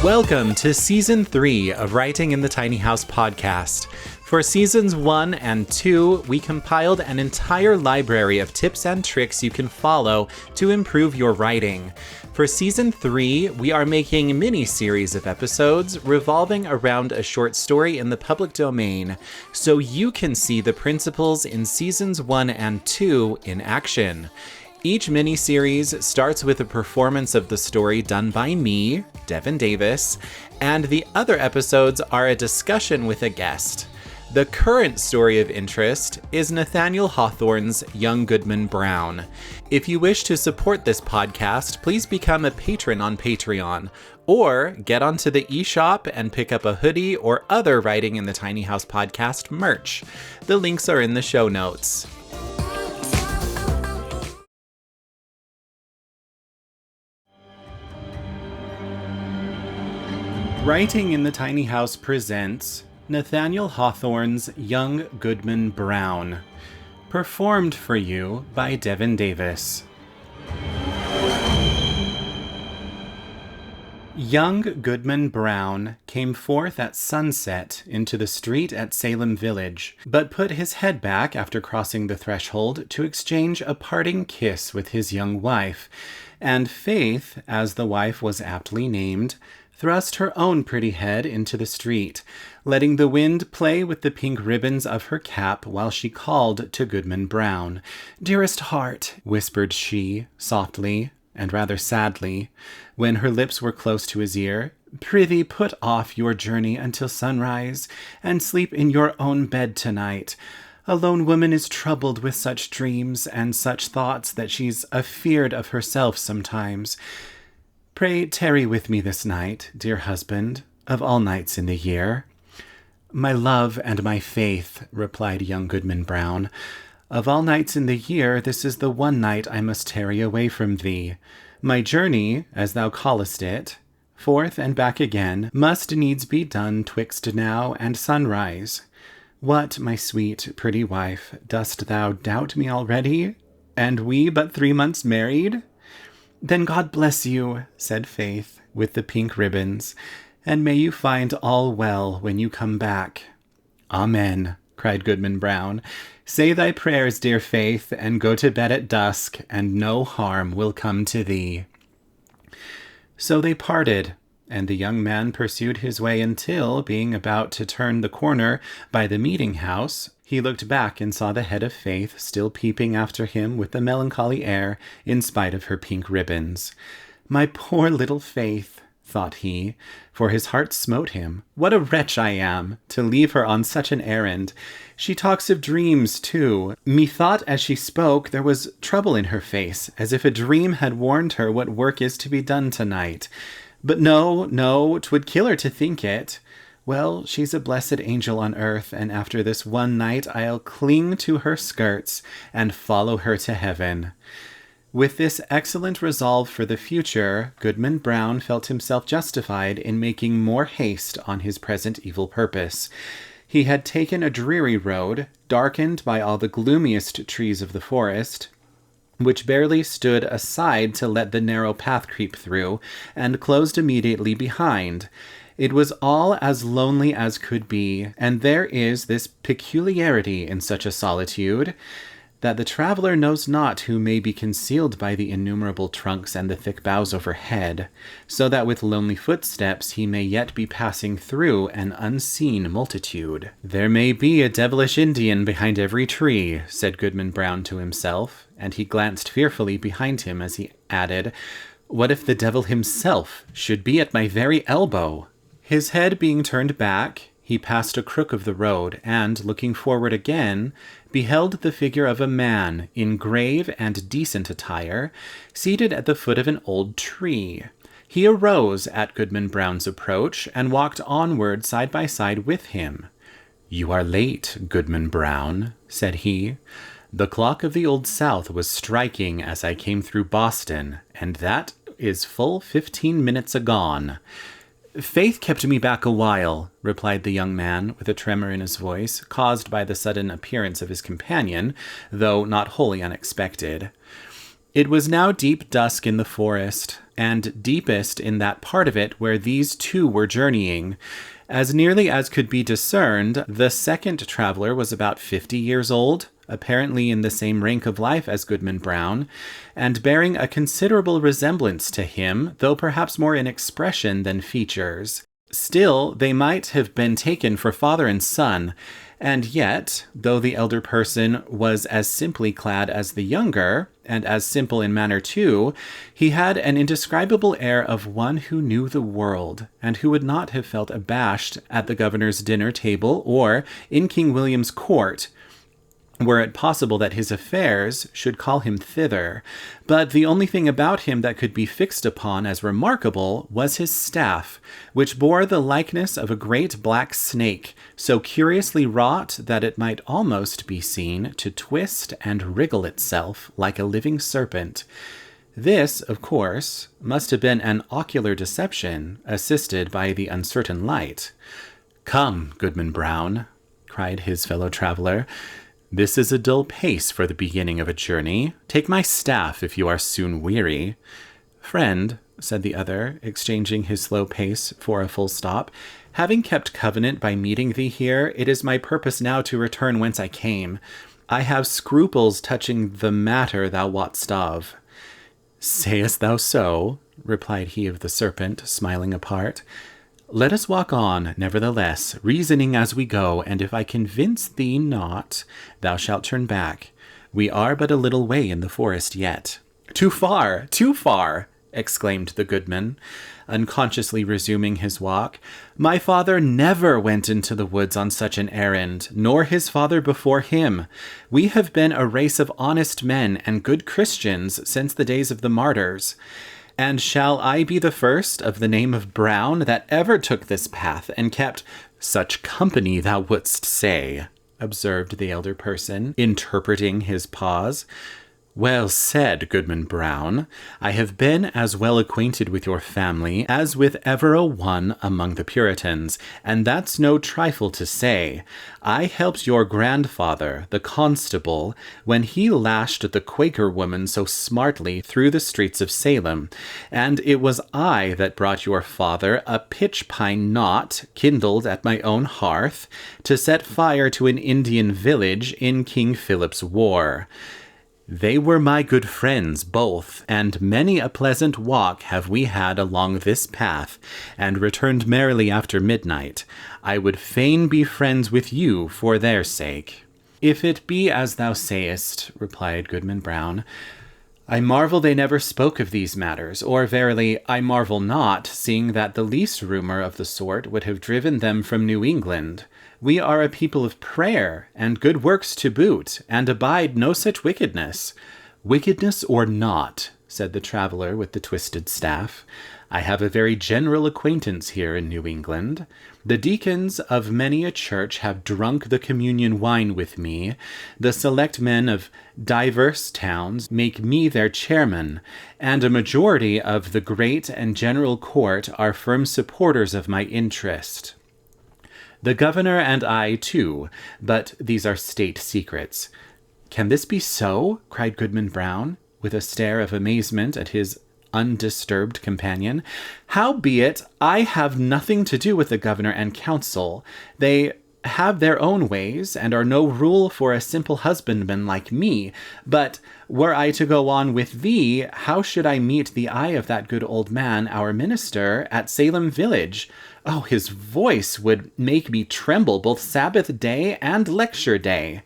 Welcome to Season 3 of Writing in the Tiny House podcast. For Seasons 1 and 2, we compiled an entire library of tips and tricks you can follow to improve your writing. For Season 3, we are making a mini-series of episodes revolving around a short story in the public domain, so you can see the principles in Seasons 1 and 2 in action. Each mini-series starts with a performance of the story done by me, Devin Davis, and the other episodes are a discussion with a guest. The current story of interest is Nathaniel Hawthorne's Young Goodman Brown. If you wish to support this podcast, please become a patron on Patreon, or get onto the eShop and pick up a hoodie or other Writing in the Tiny House podcast merch. The links are in the show notes. Writing in the Tiny House presents Nathaniel Hawthorne's Young Goodman Brown, performed for you by Devin Davis. Young Goodman Brown came forth at sunset into the street at Salem Village, but put his head back after crossing the threshold to exchange a parting kiss with his young wife, and Faith, as the wife was aptly named, thrust her own pretty head into the street, letting the wind play with the pink ribbons of her cap while she called to Goodman Brown. "Dearest heart," whispered she, softly and rather sadly, when her lips were close to his ear, "prithee put off your journey until sunrise, and sleep in your own bed tonight. A lone woman is troubled with such dreams and such thoughts that she's afeard of herself sometimes. Pray tarry with me this night, dear husband, of all nights in the year." "My love and my faith," replied young Goodman Brown, "of all nights in the year, this is the one night I must tarry away from thee. My journey, as thou callest it, forth and back again, must needs be done twixt now and sunrise. What, my sweet, pretty wife, dost thou doubt me already? And we but 3 months married?" "Then God bless you," said Faith, with the pink ribbons, "and may you find all well when you come back." "Amen," cried Goodman Brown. "Say thy prayers, dear Faith, and go to bed at dusk, and no harm will come to thee." So they parted, and the young man pursued his way until, being about to turn the corner by the meeting house, he looked back and saw the head of Faith still peeping after him with a melancholy air in spite of her pink ribbons. "My poor little Faith," thought he, for his heart smote him. "What a wretch I am, to leave her on such an errand. She talks of dreams, too. Methought as she spoke there was trouble in her face, as if a dream had warned her what work is to be done tonight. But no, 'twould kill her to think it. Well, she's a blessed angel on earth, and after this one night I'll cling to her skirts and follow her to heaven." With this excellent resolve for the future, Goodman Brown felt himself justified in making more haste on his present evil purpose. He had taken a dreary road, darkened by all the gloomiest trees of the forest, which barely stood aside to let the narrow path creep through, and closed immediately behind. It was all as lonely as could be, and there is this peculiarity in such a solitude, that the traveler knows not who may be concealed by the innumerable trunks and the thick boughs overhead, so that with lonely footsteps he may yet be passing through an unseen multitude. "There may be a devilish Indian behind every tree," said Goodman Brown to himself, and he glanced fearfully behind him as he added, "What if the devil himself should be at my very elbow?" His head being turned back, he passed a crook of the road, and, looking forward again, beheld the figure of a man, in grave and decent attire, seated at the foot of an old tree. He arose at Goodman Brown's approach, and walked onward side by side with him. "You are late, Goodman Brown," said he. "The clock of the Old South was striking as I came through Boston, and that is full 15 minutes agone." "Faith kept me back a while," replied the young man, with a tremor in his voice, caused by the sudden appearance of his companion, though not wholly unexpected. It was now deep dusk in the forest, and deepest in that part of it where these two were journeying. As nearly as could be discerned, the second traveler was about 50 years old, apparently in the same rank of life as Goodman Brown, and bearing a considerable resemblance to him, though perhaps more in expression than features. Still, they might have been taken for father and son, and yet, though the elder person was as simply clad as the younger, and as simple in manner too, he had an indescribable air of one who knew the world, and who would not have felt abashed at the governor's dinner table or in King William's court, were it possible that his affairs should call him thither. But the only thing about him that could be fixed upon as remarkable was his staff, which bore the likeness of a great black snake, so curiously wrought that it might almost be seen to twist and wriggle itself like a living serpent. This, of course, must have been an ocular deception, assisted by the uncertain light. "Come, Goodman Brown," cried his fellow traveler, "this is a dull pace for the beginning of a journey. Take my staff if you are soon weary." "Friend," said the other, exchanging his slow pace for a full stop, "having kept covenant by meeting thee here, it is my purpose now to return whence I came. I have scruples touching the matter thou wotst of." "Sayest thou so?" replied he of the serpent, smiling apart. "Let us walk on, nevertheless, reasoning as we go, and if I convince thee not, thou shalt turn back. We are but a little way in the forest yet." "Too far, too far!" exclaimed the goodman, unconsciously resuming his walk. "My father never went into the woods on such an errand, nor his father before him. We have been a race of honest men and good Christians since the days of the martyrs. And shall I be the first of the name of Brown that ever took this path and kept—" "Such company thou wouldst say," observed the elder person, interpreting his pause. "Well said, Goodman Brown. I have been as well acquainted with your family as with ever a one among the Puritans, and that's no trifle to say. I helped your grandfather, the constable, when he lashed the Quaker woman so smartly through the streets of Salem, and it was I that brought your father a pitch-pine knot kindled at my own hearth to set fire to an Indian village in King Philip's War. They were my good friends both, and many a pleasant walk have we had along this path, and returned merrily after midnight. I would fain be friends with you for their sake." "If it be as thou sayest," replied Goodman Brown, "I marvel they never spoke of these matters, or verily I marvel not, seeing that the least rumor of the sort would have driven them from New England. We are a people of prayer, and good works to boot, and abide no such wickedness." "Wickedness or not," said the traveler with the twisted staff, "I have a very general acquaintance here in New England. The deacons of many a church have drunk the communion wine with me. The select men of divers towns make me their chairman, and a majority of the great and general court are firm supporters of my interest. The governor and I, too, but these are state secrets." "Can this be so?" cried Goodman Brown, with a stare of amazement at his undisturbed companion. "Howbeit, I have nothing to do with the governor and council. They have their own ways, and are no rule for a simple husbandman like me. But were I to go on with thee, how should I meet the eye of that good old man, our minister, at Salem village? Oh, his voice would make me tremble both Sabbath day and lecture day."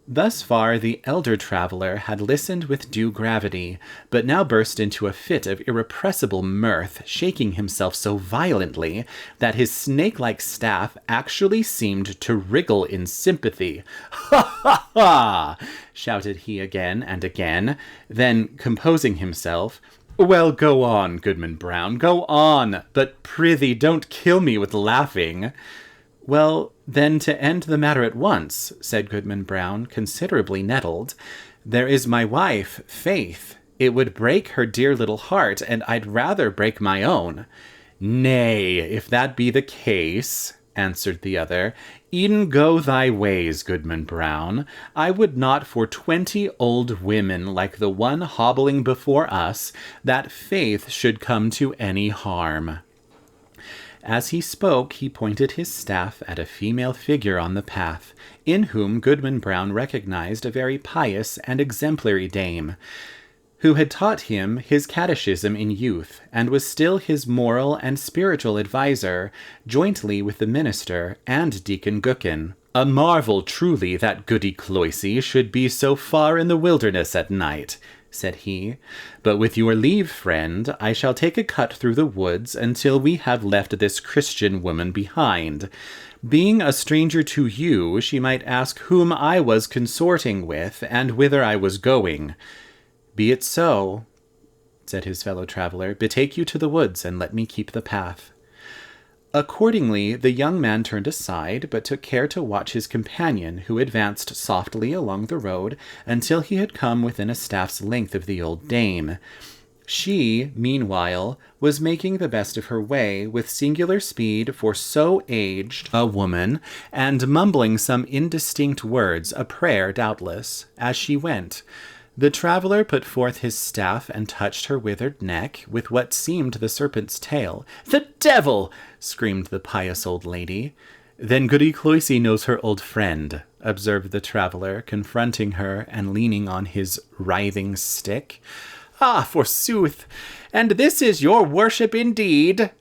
Thus far the elder traveler had listened with due gravity, but now burst into a fit of irrepressible mirth, shaking himself so violently that his snake-like staff actually seemed to wriggle in sympathy. "Ha, ha, ha!" shouted he again and again. Then, composing himself, "Well, go on, Goodman Brown, go on, but prithee don't kill me with laughing." "Well, then, to end the matter at once," said Goodman Brown, considerably nettled, "there is my wife, Faith. It would break her dear little heart, and I'd rather break my own." "Nay, if that be the case," answered the other, E'en go thy ways, Goodman Brown. I would not for 20 old women like the one hobbling before us that faith should come to any harm. As he spoke, he pointed his staff at a female figure on the path, in whom Goodman Brown recognized a very pious and exemplary dame, who had taught him his catechism in youth, and was still his moral and spiritual adviser, jointly with the minister and Deacon Goodman. A marvel truly that Goody Cloyse should be so far in the wilderness at night, said he. But with your leave, friend, I shall take a cut through the woods until we have left this Christian woman behind. Being a stranger to you, she might ask whom I was consorting with, and whither I was going. Be it so, said his fellow traveler. Betake you to the woods, and let me keep the path. Accordingly, the young man turned aside, but took care to watch his companion, who advanced softly along the road until he had come within a staff's length of the old dame. She, meanwhile, was making the best of her way with singular speed for so aged a woman, and mumbling some indistinct words, a prayer doubtless, as she went. The traveller put forth his staff and touched her withered neck with what seemed the serpent's tail. "The devil!" screamed the pious old lady. "Then Goody Cloyse knows her old friend," observed the traveller, confronting her and leaning on his writhing stick. "Ah, forsooth! And this is your worship indeed!"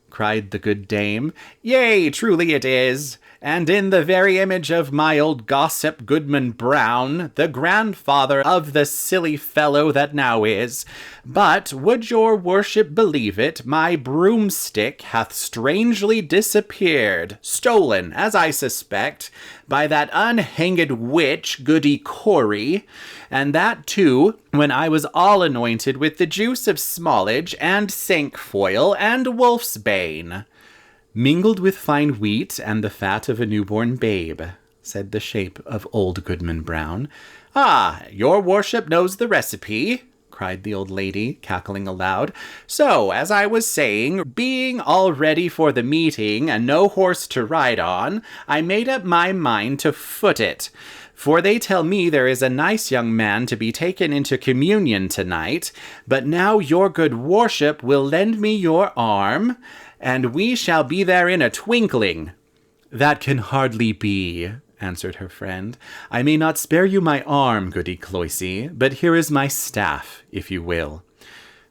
cried the good dame. "Yea, truly it is, and in the very image of my old gossip Goodman Brown, the grandfather of the silly fellow that now is. But, would your worship believe it, my broomstick hath strangely disappeared, stolen, as I suspect, by that unhanged witch Goody Cory, and that, too, when I was all anointed with the juice of smallage and cinquefoil and wolf's bane." "Mingled with fine wheat and the fat of a newborn babe," said the shape of old Goodman Brown. "Ah, your worship knows the recipe," cried the old lady, cackling aloud. "So, as I was saying, being all ready for the meeting and no horse to ride on, I made up my mind to foot it. For they tell me there is a nice young man to be taken into communion tonight, but now your good worship will lend me your arm, and we shall be there in a twinkling." "That can hardly be," answered her friend. "I may not spare you my arm, Goody Cloyse, but here is my staff, if you will."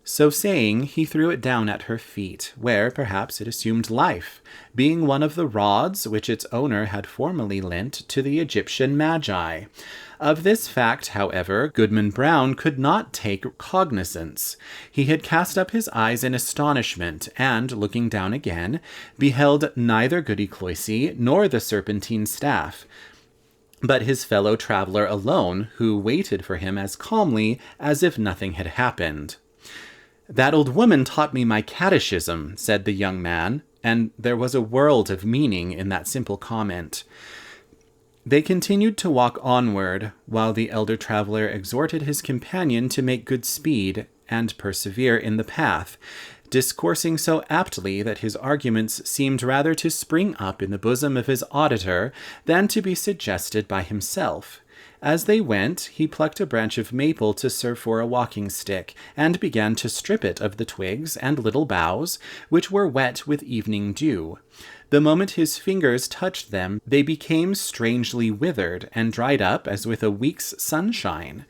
So saying, he threw it down at her feet, where perhaps it assumed life, being one of the rods which its owner had formerly lent to the Egyptian magi. Of this fact, however, Goodman Brown could not take cognizance. He had cast up his eyes in astonishment, and, looking down again, beheld neither Goody Cloyse nor the serpentine staff, but his fellow traveller alone, who waited for him as calmly as if nothing had happened. "That old woman taught me my catechism," said the young man, and there was a world of meaning in that simple comment. They continued to walk onward, while the elder traveller exhorted his companion to make good speed and persevere in the path, discoursing so aptly that his arguments seemed rather to spring up in the bosom of his auditor than to be suggested by himself. As they went, he plucked a branch of maple to serve for a walking stick, and began to strip it of the twigs and little boughs, which were wet with evening dew. The moment his fingers touched them, they became strangely withered, and dried up as with a week's sunshine.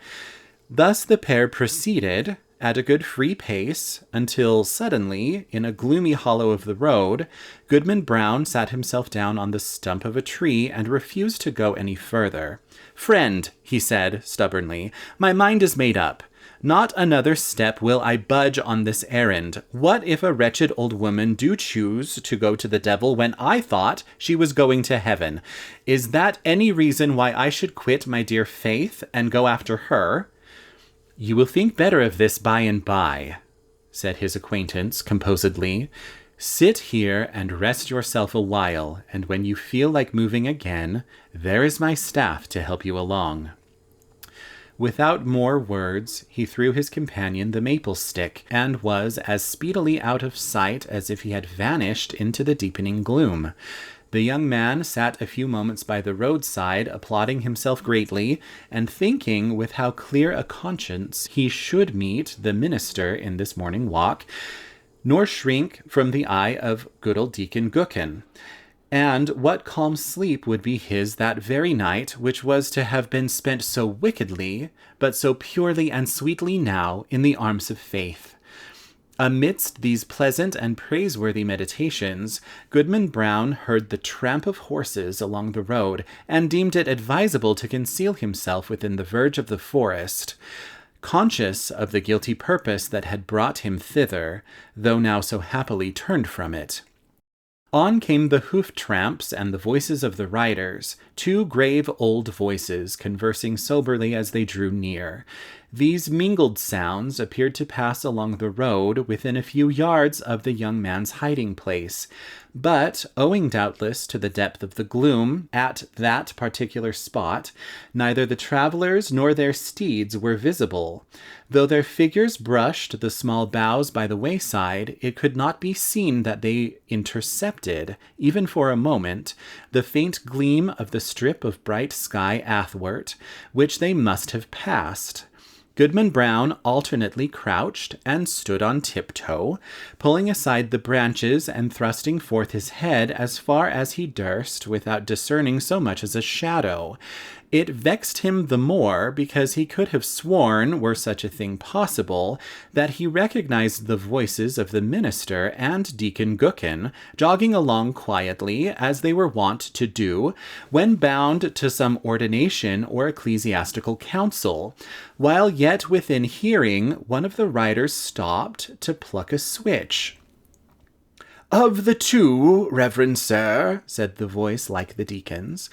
Thus the pair proceeded, at a good free pace, until suddenly, in a gloomy hollow of the road, Goodman Brown sat himself down on the stump of a tree and refused to go any further. "Friend," he said stubbornly, "my mind is made up. Not another step will I budge on this errand. What if a wretched old woman do choose to go to the devil when I thought she was going to heaven? Is that any reason why I should quit my dear faith and go after her?" "You will think better of this by and by," said his acquaintance composedly. "Sit here and rest yourself a while, and when you feel like moving again, there is my staff to help you along." Without more words, he threw his companion the maple stick, and was as speedily out of sight as if he had vanished into the deepening gloom. The young man sat a few moments by the roadside, applauding himself greatly, and thinking with how clear a conscience he should meet the minister in this morning walk, nor shrink from the eye of good old Deacon Goodman. And what calm sleep would be his that very night, which was to have been spent so wickedly, but so purely and sweetly now in the arms of faith. Amidst these pleasant and praiseworthy meditations, Goodman Brown heard the tramp of horses along the road, and deemed it advisable to conceal himself within the verge of the forest, conscious of the guilty purpose that had brought him thither, though now so happily turned from it. On came the hoof-tramps and the voices of the riders, two grave old voices conversing soberly as they drew near. These mingled sounds appeared to pass along the road within a few yards of the young man's hiding place, but, owing doubtless to the depth of the gloom at that particular spot, neither the travelers nor their steeds were visible. Though their figures brushed the small boughs by the wayside, it could not be seen that they intercepted, even for a moment, the faint gleam of the strip of bright sky athwart, which they must have passed. Goodman Brown alternately crouched and stood on tiptoe, pulling aside the branches and thrusting forth his head as far as he durst without discerning so much as a shadow. It vexed him the more because he could have sworn, were such a thing possible, that he recognized the voices of the minister and Deacon Goodman jogging along quietly, as they were wont to do, when bound to some ordination or ecclesiastical council. While yet within hearing, one of the riders stopped to pluck a switch. "Of the two, reverend sir," said the voice like the deacon's,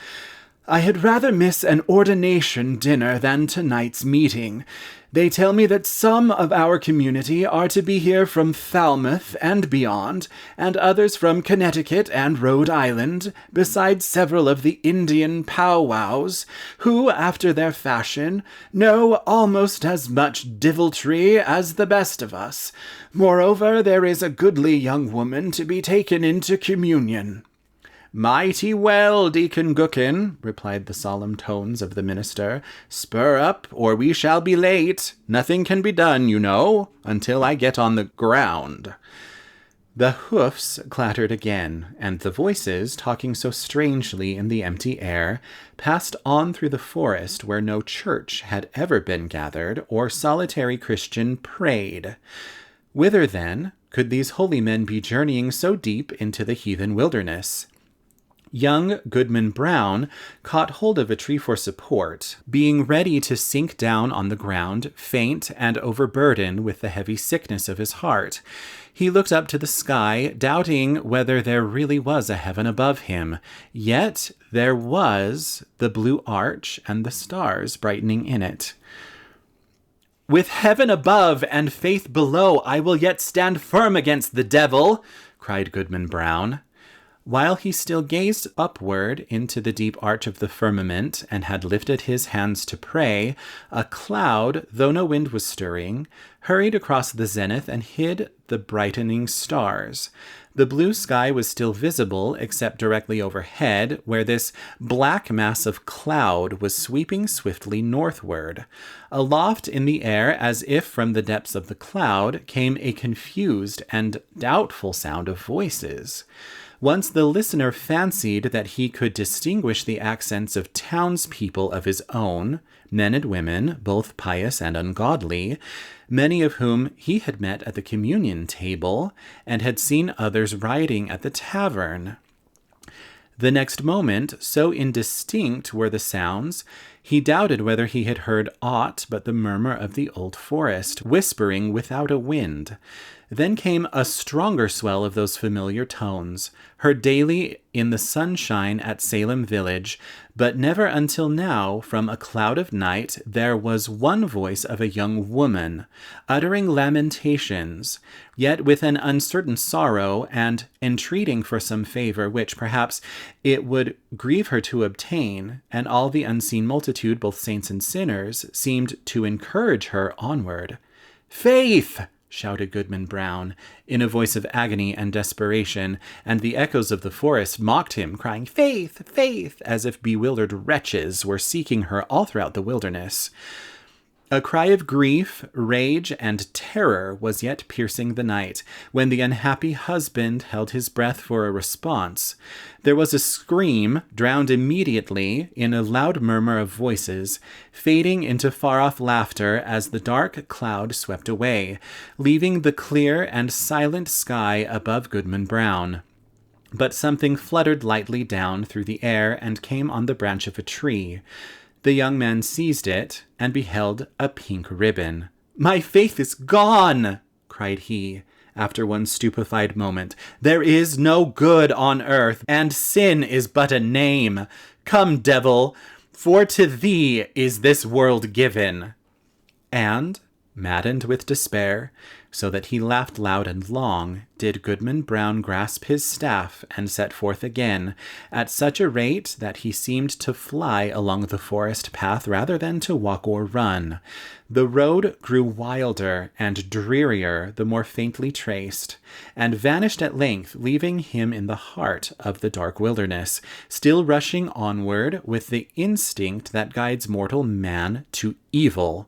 "I had rather miss an ordination dinner than tonight's meeting. They tell me that some of our community are to be here from Falmouth and beyond, and others from Connecticut and Rhode Island, besides several of the Indian powwows, who, after their fashion, know almost as much deviltry as the best of us. Moreover, there is a goodly young woman to be taken into communion." "Mighty well, Deacon Goodman," replied the solemn tones of the minister. "Spur up, or we shall be late. Nothing can be done, you know, until I get on the ground." The hoofs clattered again, and the voices, talking so strangely in the empty air, passed on through the forest where no church had ever been gathered, or solitary Christian prayed. Whither, then, could these holy men be journeying so deep into the heathen wilderness? Young Goodman Brown caught hold of a tree for support, being ready to sink down on the ground, faint and overburdened with the heavy sickness of his heart. He looked up to the sky, doubting whether there really was a heaven above him. Yet there was the blue arch and the stars brightening in it. "With heaven above and faith below, I will yet stand firm against the devil," cried Goodman Brown. While he still gazed upward into the deep arch of the firmament and had lifted his hands to pray, a cloud, though no wind was stirring, hurried across the zenith and hid the brightening stars. The blue sky was still visible, except directly overhead, where this black mass of cloud was sweeping swiftly northward. Aloft in the air, as if from the depths of the cloud, came a confused and doubtful sound of voices. Once the listener fancied that he could distinguish the accents of townspeople of his own, men and women, both pious and ungodly, many of whom he had met at the communion table, and had seen others riding at the tavern. The next moment, so indistinct were the sounds, he doubted whether he had heard aught but the murmur of the old forest, whispering without a wind. Then came a stronger swell of those familiar tones, heard daily in the sunshine at Salem village, but never until now from a cloud of night there was one voice of a young woman, uttering lamentations, yet with an uncertain sorrow, and entreating for some favor which perhaps it would grieve her to obtain, and all the unseen multitude, both saints and sinners, seemed to encourage her onward. "Faith!" shouted Goodman Brown, in a voice of agony and desperation, and the echoes of the forest mocked him, crying, "Faith! Faith!" as if bewildered wretches were seeking her all throughout the wilderness. A cry of grief, rage, and terror was yet piercing the night, when the unhappy husband held his breath for a response. There was a scream, drowned immediately in a loud murmur of voices, fading into far-off laughter as the dark cloud swept away, leaving the clear and silent sky above Goodman Brown. But something fluttered lightly down through the air and came on the branch of a tree. The young man seized it and beheld a pink ribbon. "My faith is gone!" cried he, after one stupefied moment. "There is no good on earth, and sin is but a name. Come, devil, for to thee is this world given." And, maddened with despair, so that he laughed loud and long, did Goodman Brown grasp his staff and set forth again, at such a rate that he seemed to fly along the forest path rather than to walk or run. The road grew wilder and drearier the more faintly traced, and vanished at length, leaving him in the heart of the dark wilderness, still rushing onward with the instinct that guides mortal man to evil.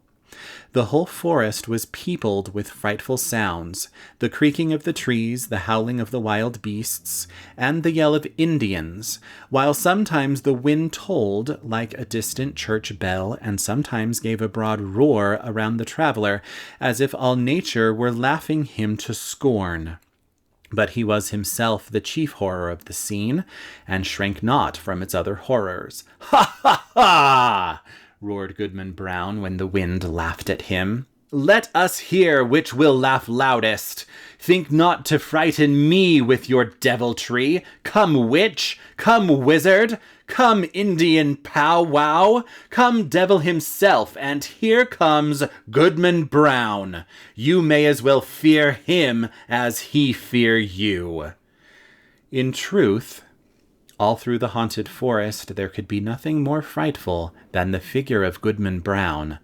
The whole forest was peopled with frightful sounds, the creaking of the trees, the howling of the wild beasts, and the yell of Indians, while sometimes the wind tolled like a distant church bell, and sometimes gave a broad roar around the traveler, as if all nature were laughing him to scorn. But he was himself the chief horror of the scene, and shrank not from its other horrors. "Ha, ha, ha!" roared Goodman Brown when the wind laughed at him. "Let us hear which will laugh loudest. Think not to frighten me with your deviltry. Come, witch! Come, wizard! Come, Indian pow-wow! Come, devil himself, and here comes Goodman Brown. You may as well fear him as he fear you." In truth, all through the haunted forest there could be nothing more frightful than the figure of Goodman Brown.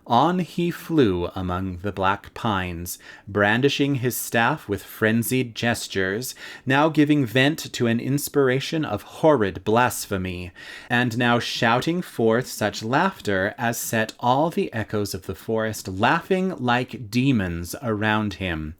On he flew among the black pines, brandishing his staff with frenzied gestures, now giving vent to an inspiration of horrid blasphemy, and now shouting forth such laughter as set all the echoes of the forest laughing like demons around him.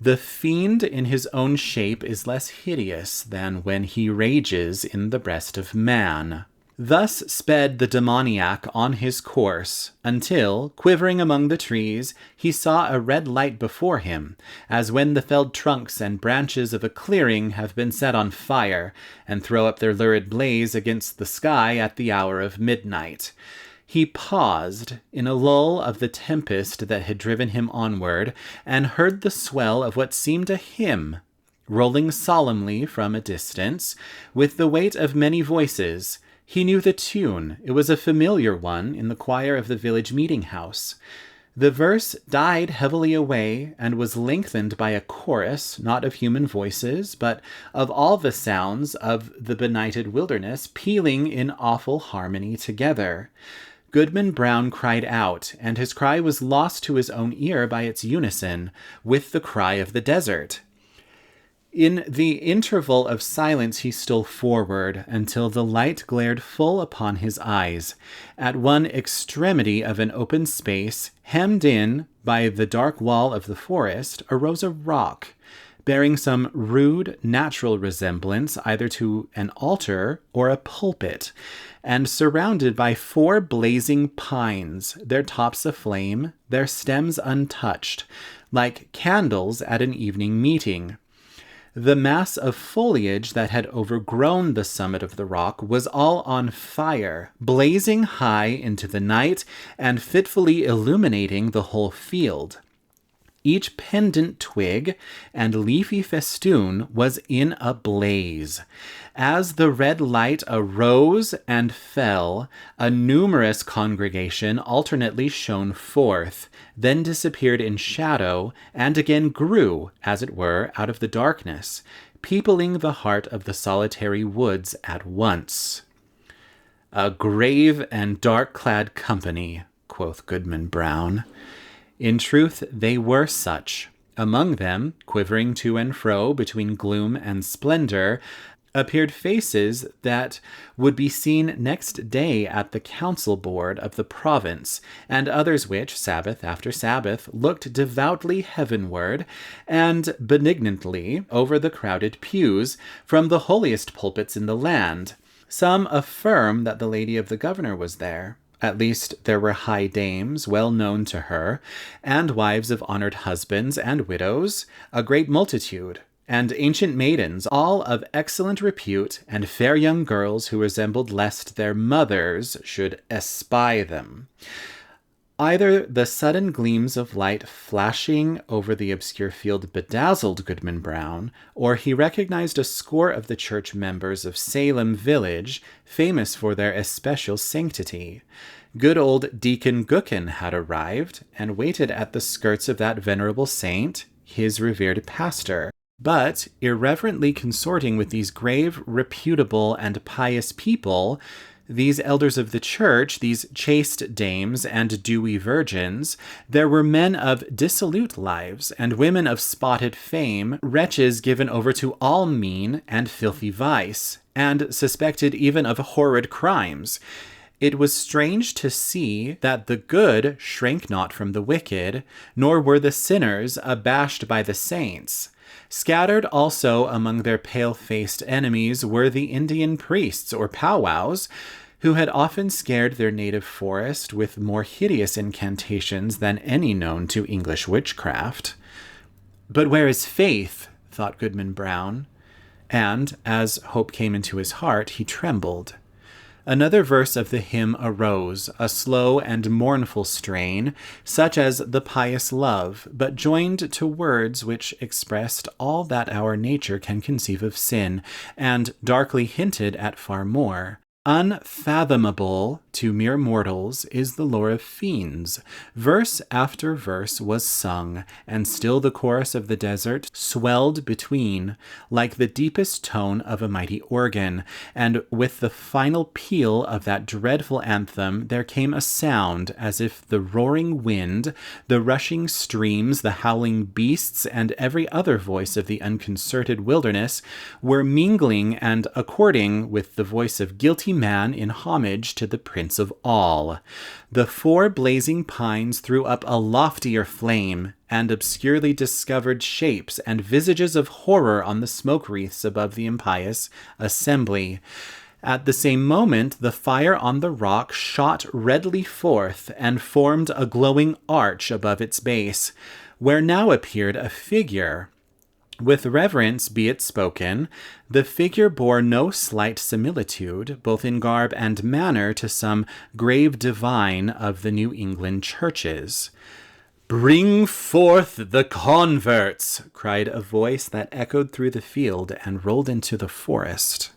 The fiend in his own shape is less hideous than when he rages in the breast of man. Thus sped the demoniac on his course, until, quivering among the trees, he saw a red light before him, as when the felled trunks and branches of a clearing have been set on fire, and throw up their lurid blaze against the sky at the hour of midnight. He paused in a lull of the tempest that had driven him onward, and heard the swell of what seemed a hymn, rolling solemnly from a distance, with the weight of many voices. He knew the tune. It was a familiar one in the choir of the village meeting-house. The verse died heavily away, and was lengthened by a chorus, not of human voices, but of all the sounds of the benighted wilderness pealing in awful harmony together. Goodman Brown cried out, and his cry was lost to his own ear by its unison with the cry of the desert. In the interval of silence he stole forward until the light glared full upon his eyes. At one extremity of an open space, hemmed in by the dark wall of the forest, arose a rock, bearing some rude natural resemblance either to an altar or a pulpit, and surrounded by 4 blazing pines, their tops aflame, their stems untouched, like candles at an evening meeting. The mass of foliage that had overgrown the summit of the rock was all on fire, blazing high into the night and fitfully illuminating the whole field. Each pendant twig and leafy festoon was in a blaze. As the red light arose and fell, a numerous congregation alternately shone forth, then disappeared in shadow, and again grew, as it were, out of the darkness, peopling the heart of the solitary woods at once. "A grave and dark-clad company," quoth Goodman Brown. In truth, they were such. Among them, quivering to and fro between gloom and splendor, appeared faces that would be seen next day at the council board of the province, and others which, Sabbath after Sabbath, looked devoutly heavenward and benignantly over the crowded pews from the holiest pulpits in the land. Some affirm that the lady of the governor was there. At least there were high dames well known to her, and wives of honored husbands and widows, a great multitude, and ancient maidens, all of excellent repute, and fair young girls who resembled lest their mothers should espy them. Either the sudden gleams of light flashing over the obscure field bedazzled Goodman Brown, or he recognized a score of the church members of Salem village, famous for their especial sanctity. Good old Deacon Goodman had arrived, and waited at the skirts of that venerable saint, his revered pastor. But, irreverently consorting with these grave, reputable, and pious people, these elders of the church, these chaste dames and dewy virgins, there were men of dissolute lives, and women of spotted fame, wretches given over to all mean and filthy vice, and suspected even of horrid crimes. It was strange to see that the good shrank not from the wicked, nor were the sinners abashed by the saints. Scattered also among their pale-faced enemies were the Indian priests or powwows, who had often scared their native forest with more hideous incantations than any known to English witchcraft. But where is faith? Thought Goodman Brown, and, as hope came into his heart, he trembled. Another verse of the hymn arose, a slow and mournful strain, such as the pious love, but joined to words which expressed all that our nature can conceive of sin, and darkly hinted at far more. Unfathomable to mere mortals is the lore of fiends. Verse after verse was sung, and still the chorus of the desert swelled between, like the deepest tone of a mighty organ, and with the final peal of that dreadful anthem there came a sound as if the roaring wind, the rushing streams, the howling beasts, and every other voice of the unconcerted wilderness were mingling and according with the voice of guilty man in homage to the Prince of all. The four blazing pines threw up a loftier flame, and obscurely discovered shapes and visages of horror on the smoke wreaths above the impious assembly. At the same moment, the fire on the rock shot redly forth and formed a glowing arch above its base, where now appeared a figure. With reverence be it spoken, the figure bore no slight similitude, both in garb and manner, to some grave divine of the New England churches. "Bring forth the converts!" cried a voice that echoed through the field and rolled into the forest.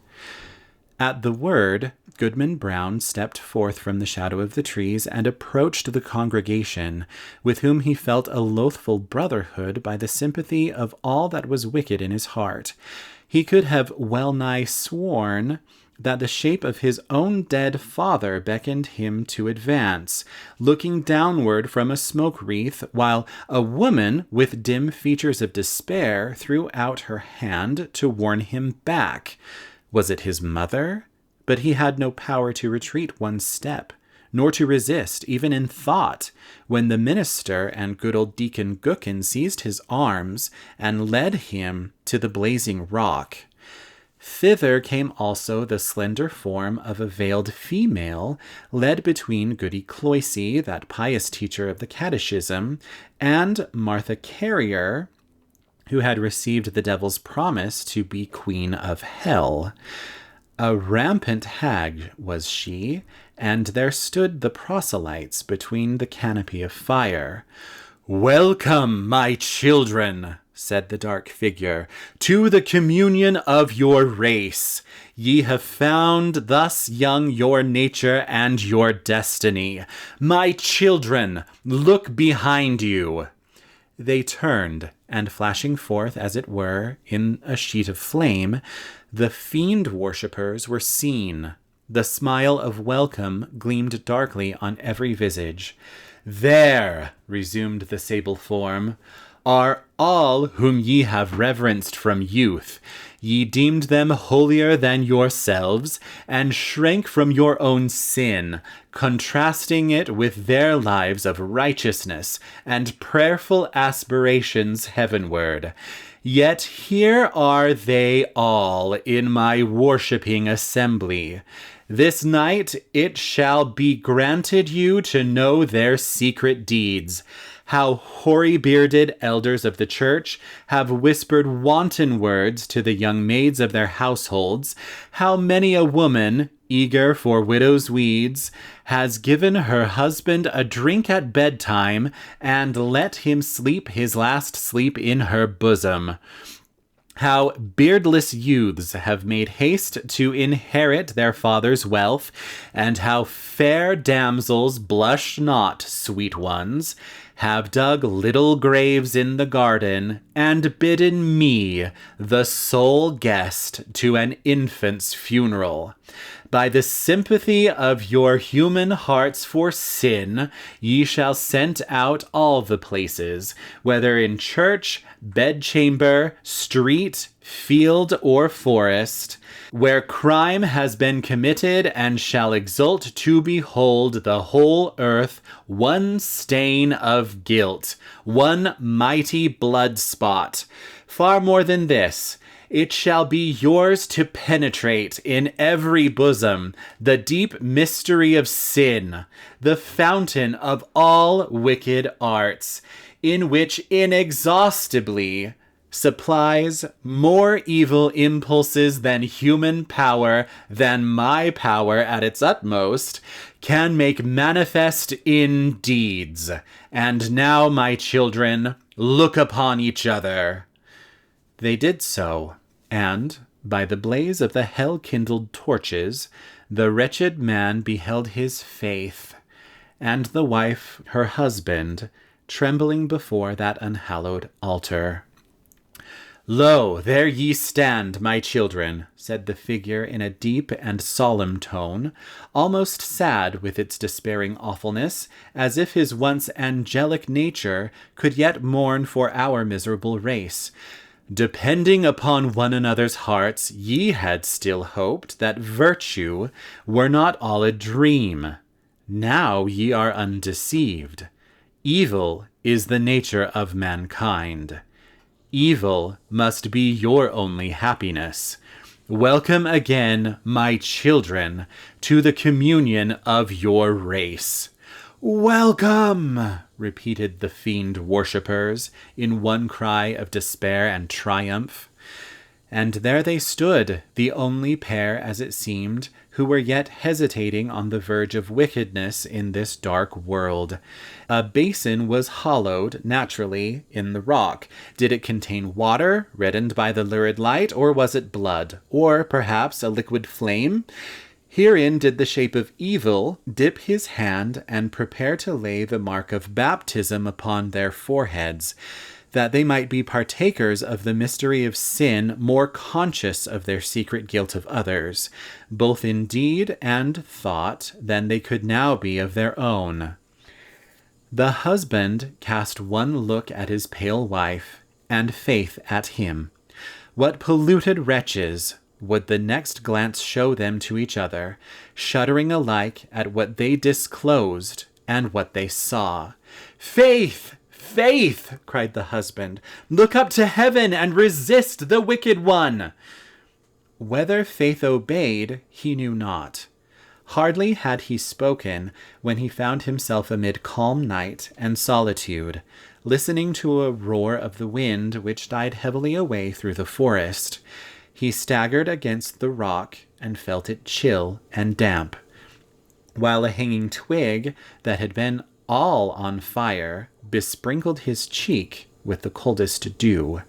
At the word, Goodman Brown stepped forth from the shadow of the trees and approached the congregation, with whom he felt a loathful brotherhood by the sympathy of all that was wicked in his heart. He could have well nigh sworn that the shape of his own dead father beckoned him to advance, looking downward from a smoke wreath, while a woman with dim features of despair threw out her hand to warn him back. Was it his mother? But he had no power to retreat one step, nor to resist, even in thought, when the minister and good old Deacon Goodman seized his arms and led him to the blazing rock. Thither came also the slender form of a veiled female, led between Goody Cloyse, that pious teacher of the catechism, and Martha Carrier, who had received the devil's promise to be queen of hell. A rampant hag was she, and there stood the proselytes between the canopy of fire. "Welcome, my children," said the dark figure, "to the communion of your race. Ye have found thus young your nature and your destiny. My children, look behind you." They turned, and flashing forth, as it were, in a sheet of flame, the fiend worshippers were seen. The smile of welcome gleamed darkly on every visage. "There," resumed the sable form, "are all whom ye have reverenced from youth. Ye deemed them holier than yourselves, and shrank from your own sin, contrasting it with their lives of righteousness and prayerful aspirations heavenward. Yet here are they all in my worshipping assembly. This night it shall be granted you to know their secret deeds, how hoary-bearded elders of the church have whispered wanton words to the young maids of their households, how many a woman, eager for widow's weeds, has given her husband a drink at bedtime and let him sleep his last sleep in her bosom. How beardless youths have made haste to inherit their father's wealth, and how fair damsels, blush not, sweet ones, have dug little graves in the garden, and bidden me, the sole guest, to an infant's funeral. By the sympathy of your human hearts for sin, ye shall scent out all the places, whether in church, bedchamber, street, field, or forest, where crime has been committed, and shall exult to behold the whole earth one stain of guilt, one mighty blood spot. Far more than this, it shall be yours to penetrate in every bosom the deep mystery of sin, the fountain of all wicked arts, in which inexhaustibly supplies more evil impulses than human power, than my power at its utmost, can make manifest in deeds. And now, my children, look upon each other." They did so, and, by the blaze of the hell-kindled torches, the wretched man beheld his faith, and the wife her husband, trembling before that unhallowed altar. "Lo, there ye stand, my children," said the figure in a deep and solemn tone, almost sad with its despairing awfulness, as if his once angelic nature could yet mourn for our miserable race. "Depending upon one another's hearts, ye had still hoped that virtue were not all a dream. Now ye are undeceived. Evil is the nature of mankind. Evil must be your only happiness. Welcome again, my children, to the communion of your race." "Welcome!" repeated the fiend worshippers in one cry of despair and triumph. And there they stood, the only pair, as it seemed, who were yet hesitating on the verge of wickedness in this dark world. A basin was hollowed, naturally, in the rock. Did it contain water, reddened by the lurid light, or was it blood, or, perhaps, a liquid flame? Herein did the shape of evil dip his hand and prepare to lay the mark of baptism upon their foreheads, that they might be partakers of the mystery of sin, more conscious of their secret guilt of others, both in deed and thought, than they could now be of their own. The husband cast one look at his pale wife, and faith at him. What polluted wretches would the next glance show them to each other, shuddering alike at what they disclosed and what they saw. "Faith! Faith!" cried the husband. "Look up to heaven and resist the wicked one." Whether Faith obeyed, he knew not. Hardly had he spoken when he found himself amid calm night and solitude, listening to a roar of the wind which died heavily away through the forest. He staggered against the rock and felt it chill and damp, while a hanging twig that had been all on fire besprinkled his cheek with the coldest dew.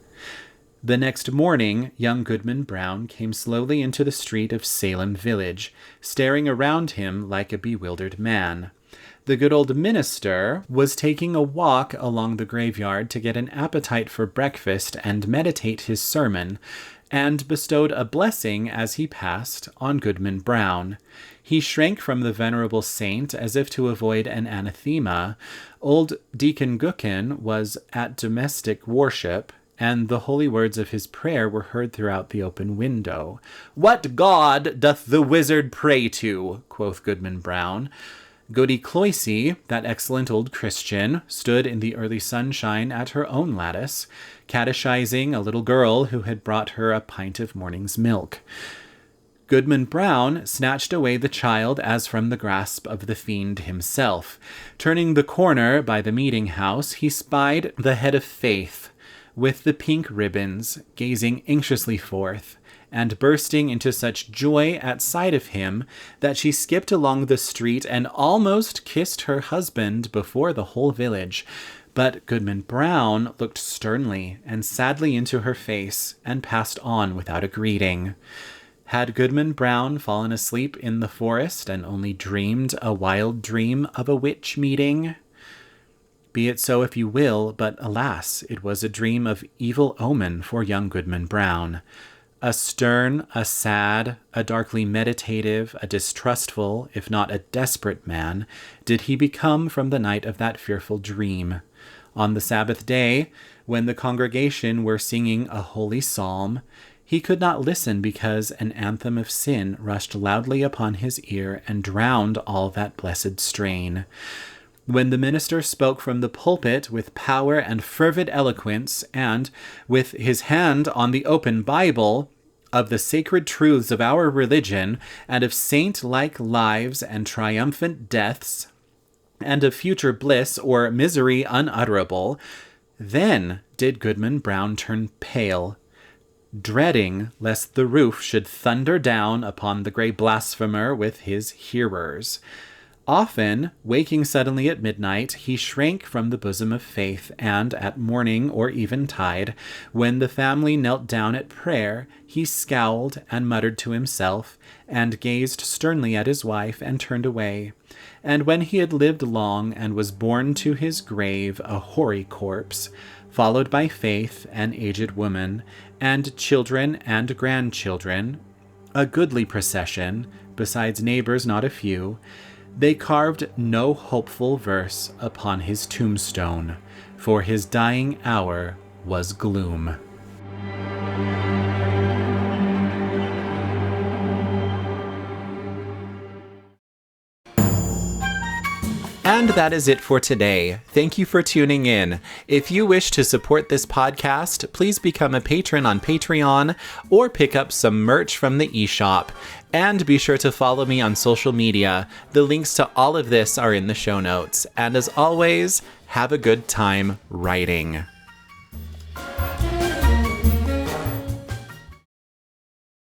The next morning, young Goodman Brown came slowly into the street of Salem village, staring around him like a bewildered man. The good old minister was taking a walk along the graveyard to get an appetite for breakfast and meditate his sermon, and bestowed a blessing as he passed on Goodman Brown. He shrank from the venerable saint as if to avoid an anathema. Old Deacon Goodman was at domestic worship, and the holy words of his prayer were heard throughout the open window. "What God doth the wizard pray to?" quoth Goodman Brown. Goody Cloyse, that excellent old Christian, stood in the early sunshine at her own lattice, catechizing a little girl who had brought her a pint of morning's milk. Goodman Brown snatched away the child as from the grasp of the fiend himself. Turning the corner by the meeting-house, he spied the head of Faith, with the pink ribbons, gazing anxiously forth, and bursting into such joy at sight of him that she skipped along the street and almost kissed her husband before the whole village. But Goodman Brown looked sternly and sadly into her face and passed on without a greeting. Had Goodman Brown fallen asleep in the forest and only dreamed a wild dream of a witch meeting? Be it so if you will, but alas, it was a dream of evil omen for young Goodman Brown. A stern, a sad, a darkly meditative, a distrustful, if not a desperate man, did he become from the night of that fearful dream. On the Sabbath day, when the congregation were singing a holy psalm, he could not listen because an anthem of sin rushed loudly upon his ear and drowned all that blessed strain. When the minister spoke from the pulpit with power and fervid eloquence, and, with his hand on the open Bible, of the sacred truths of our religion, and of saint-like lives and triumphant deaths, and of future bliss or misery unutterable, then did Goodman Brown turn pale, dreading lest the roof should thunder down upon the grey blasphemer with his hearers. Often, waking suddenly at midnight, he shrank from the bosom of faith, and at morning or eventide, when the family knelt down at prayer, he scowled and muttered to himself, and gazed sternly at his wife, and turned away. And when he had lived long, and was borne to his grave a hoary corpse, followed by Faith, an aged woman, and children and grandchildren, a goodly procession, besides neighbors not a few, they carved no hopeful verse upon his tombstone, for his dying hour was gloom. And that is it for today. Thank you for tuning in. If you wish to support this podcast, please become a patron on Patreon or pick up some merch from the eShop. And be sure to follow me on social media. The links to all of this are in the show notes. And as always, have a good time writing.